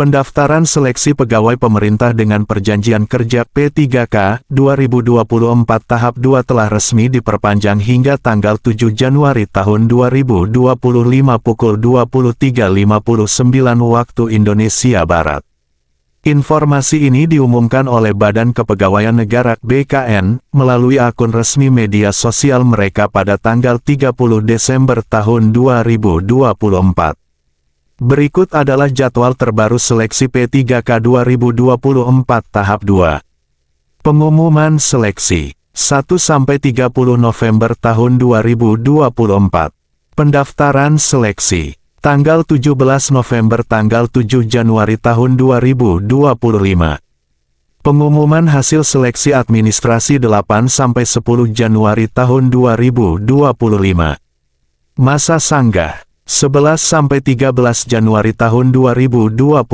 Pendaftaran seleksi pegawai pemerintah dengan perjanjian kerja P3K 2024 tahap 2 telah resmi diperpanjang hingga tanggal 7 Januari tahun 2025 pukul 23.59 waktu Indonesia Barat. Informasi ini diumumkan oleh Badan Kepegawaian Negara (BKN) melalui akun resmi media sosial mereka pada tanggal 30 Desember tahun 2024. Berikut adalah jadwal terbaru seleksi P3K 2024 tahap 2. Pengumuman seleksi 1-30 November tahun 2024. Pendaftaran seleksi tanggal 17 November tanggal 7 Januari tahun 2025. Pengumuman hasil seleksi administrasi 8-10 Januari tahun 2025. Masa sanggah 11-13 Januari tahun 2025.